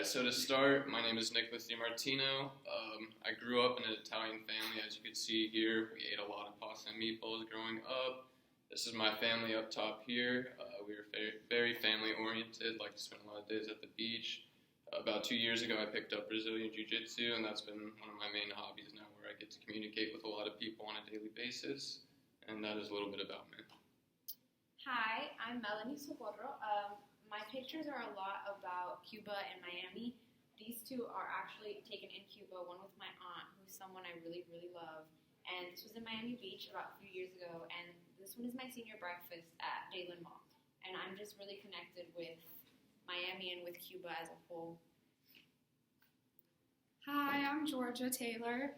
So to start, my name is Demartino. I grew up in an Italian family, as you can see here. We ate a lot of pasta and meatballs growing up. This is my family up top here. We were very family oriented, like to spend a lot of days at the beach. About 2 years ago, I picked up Brazilian Jiu-Jitsu, and that's been one of my main hobbies now, where I get to communicate with a lot of people on a daily basis. And that is a little bit about me. Hi, I'm Melany Socorro. My pictures are a lot about Cuba and Miami. These two are actually taken in Cuba, one with my aunt, who's someone I really, really love. And this was in Miami Beach about a few years ago, and this one is my senior breakfast at Dayland Mall. And I'm just really connected with Miami and with Cuba as a whole. Hi, I'm Georgia Taylor.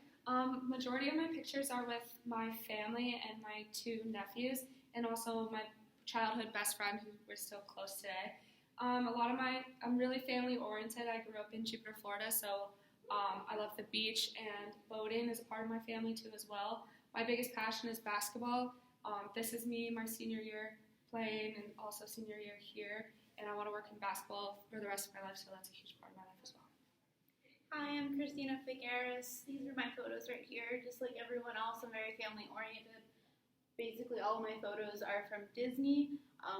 Majority of my pictures are with my family and my two nephews, and also my childhood best friend who we're still close today. I'm really family oriented. I grew up in Jupiter, Florida, so I love the beach, and boating is a part of my family too as well. My biggest passion is basketball. This is me my senior year playing, and also senior year here, and I want to work in basketball for the rest of my life, so that's a huge part of my life as well. Hi, I'm Christina Figueiras. These are my photos right here. Just like everyone else, I'm very family oriented. Basically, all of my photos are from Disney.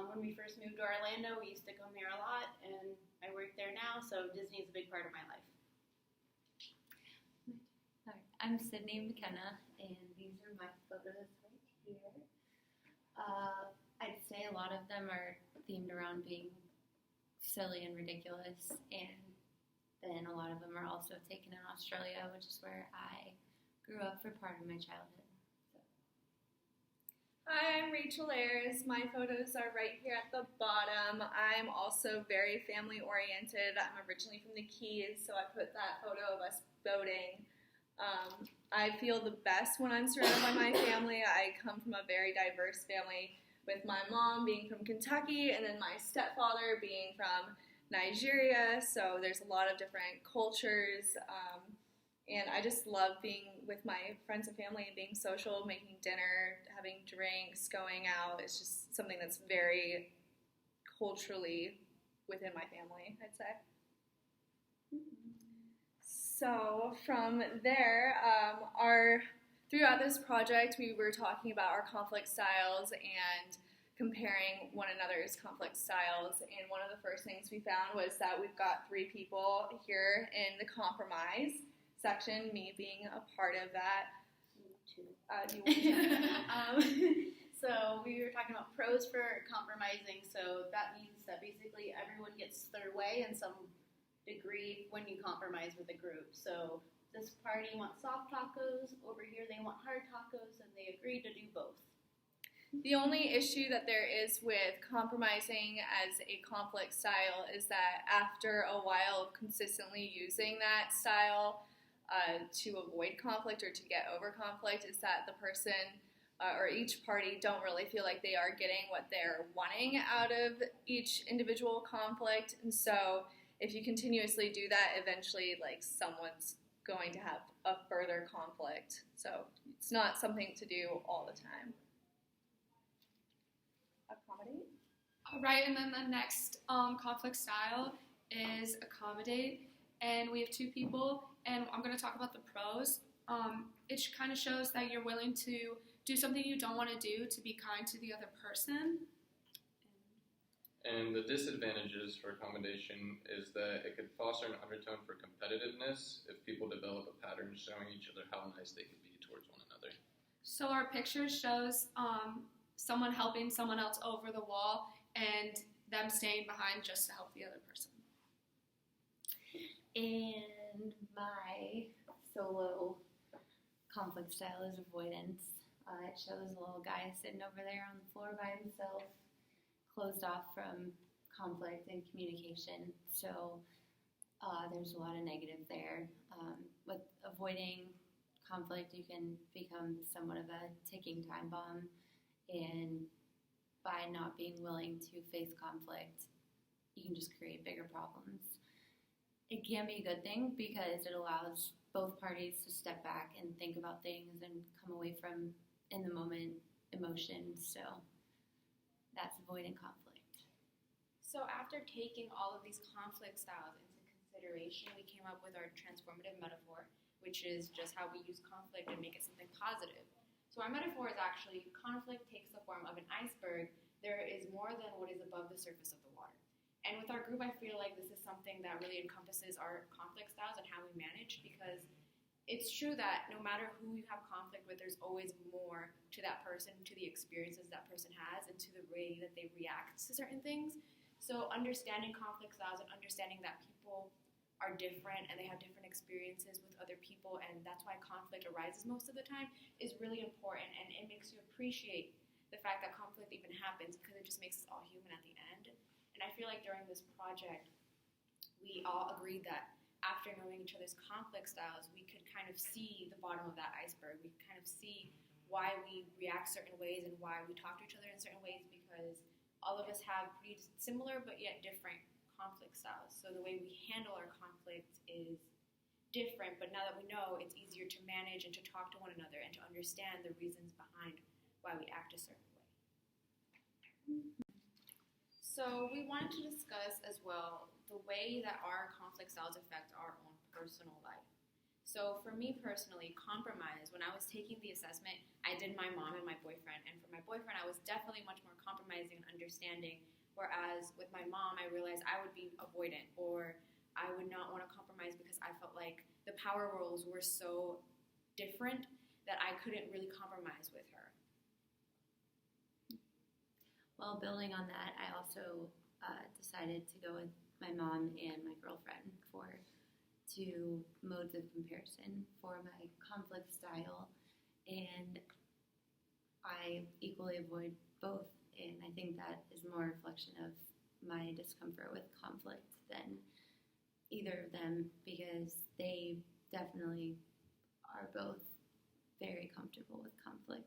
When we first moved to Orlando, we used to come here a lot, and I work there now, so Disney is a big part of my life. Hi, I'm Sydni McKenna, and these are my photos right here. I'd say a lot of them are themed around being silly and ridiculous, and then a lot of them are also taken in Australia, which is where I grew up for part of my childhood. Hi, I'm Ayres. My photos are right here at the bottom. I'm also very family oriented. I'm originally from the Keys, so I put that photo of us boating. I feel the best when I'm surrounded by my family. I come from a very diverse family, with my mom being from Kentucky and then my stepfather being from Nigeria, so there's a lot of different cultures. And I just love being with my friends and family and being social, making dinner, having drinks, going out. It's just something that's very culturally within my family, I'd say. So from there, throughout this project, we were talking about our conflict styles and comparing one another's conflict styles. And one of the first things we found was that we've got 3 people here in the compromise section, me being a part of that. So we were talking about pros for compromising. So that means that basically everyone gets their way in some degree when you compromise with a group. So this party wants soft tacos, over here they want hard tacos, and they agreed to do both. The only issue that there is with compromising as a conflict style is that after a while of consistently using that style to avoid conflict or to get over conflict, is that the person or each party don't really feel like they are getting what they're wanting out of each individual conflict. And so if you continuously do that, eventually someone's going to have a further conflict. So it's not something to do all the time. Accommodate? Right, and then the next conflict style is accommodate, and we have 2 people, and I'm going to talk about the pros. It kind of shows that you're willing to do something you don't want to do to be kind to the other person. And the disadvantages for accommodation is that it could foster an undertone for competitiveness if people develop a pattern showing each other how nice they can be towards one another. So our picture shows someone helping someone else over the wall and them staying behind just to help the other person. And my solo conflict style is avoidance. It shows a little guy sitting over there on the floor by himself, closed off from conflict and communication. So there's a lot of negative there. With avoiding conflict, you can become somewhat of a ticking time bomb, and by not being willing to face conflict, you can just create bigger problems. It can be a good thing because it allows both parties to step back and think about things and come away from in the moment emotions. So that's avoiding conflict. So after taking all of these conflict styles into consideration, we came up with our transformative metaphor, which is just how we use conflict and make it something positive. So our metaphor is actually conflict takes the form of an iceberg. There is more than what is above the surface of the water. And with our group, I feel like this is something that really encompasses our conflict styles and how we manage, because it's true that no matter who you have conflict with, there's always more to that person, to the experiences that person has, and to the way that they react to certain things. So understanding conflict styles and understanding that people are different and they have different experiences with other people, and that's why conflict arises most of the time, is really important, and it makes you appreciate the fact that conflict even happens, because it just makes us all human at the end. And I feel like during this project, we all agreed that after knowing each other's conflict styles, we could kind of see the bottom of that iceberg. We could kind of see why we react certain ways and why we talk to each other in certain ways, because all of us have pretty similar but yet different conflict styles. So the way we handle our conflict is different, but now that we know, it's easier to manage and to talk to one another and to understand the reasons behind why we act a certain way. So we wanted to discuss as well the way that our conflict styles affect our own personal life. So for me personally, compromise, when I was taking the assessment, I did my mom and my boyfriend. And for my boyfriend, I was definitely much more compromising and understanding. Whereas with my mom, I realized I would be avoidant, or I would not want to compromise because I felt like the power roles were so different that I couldn't really compromise with her. Well, building on that, I also decided to go with my mom and my girlfriend for 2 modes of comparison for my conflict style, and I equally avoid both, and I think that is more a reflection of my discomfort with conflict than either of them, because they definitely are both very comfortable with conflict.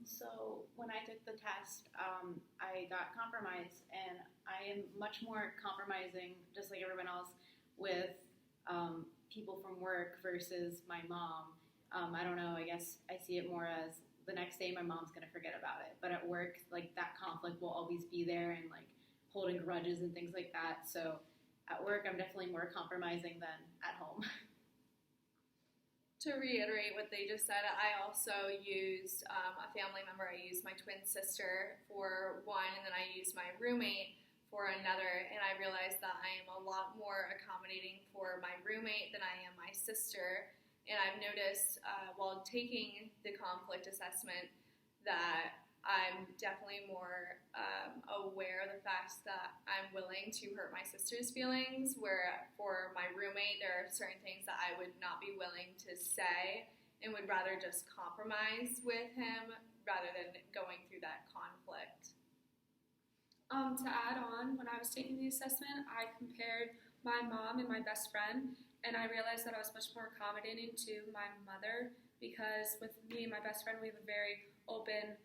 So when I took the test, I got compromised, and I am much more compromising, just like everyone else, with people from work versus my mom. I don't know, I guess I see it more as the next day my mom's going to forget about it. But at work, like, that conflict will always be there, and like holding grudges and things like that. So at work, I'm definitely more compromising than at home. To reiterate what they just said, I also used a family member. I used my twin sister for one, and then I used my roommate for another, and I realized that I am a lot more accommodating for my roommate than I am my sister. And I've noticed while taking the conflict assessment that I'm definitely more aware of the fact that I'm willing to hurt my sister's feelings, where for my roommate, there are certain things that I would not be willing to say and would rather just compromise with him rather than going through that conflict. To add on, when I was taking the assessment, I compared my mom and my best friend, and I realized that I was much more accommodating to my mother, because with me and my best friend, we have a very open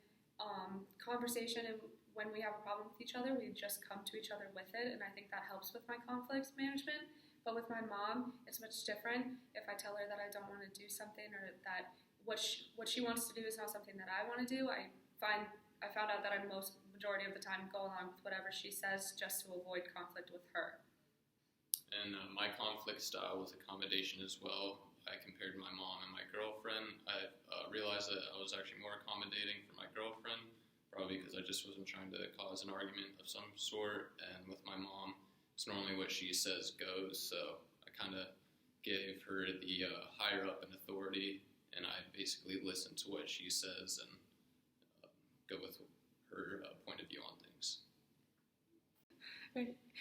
conversation, and when we have a problem with each other, we just come to each other with it, and I think that helps with my conflict management. But with my mom, it's much different. If I tell her that I don't want to do something, or that what she wants to do is not something that I want to do, I found out that I majority of the time go along with whatever she says just to avoid conflict with her. And my conflict style was accommodation as well. I compared my mom and my girlfriend. I realized that I was actually more accommodating for my girlfriend, probably because I just wasn't trying to cause an argument of some sort. And with my mom, it's normally what she says goes. So I kind of gave her the higher up in authority, and I basically listened to what she says and go with her point of view on things.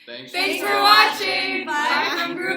Thanks Thanks for watching. Bye from Group.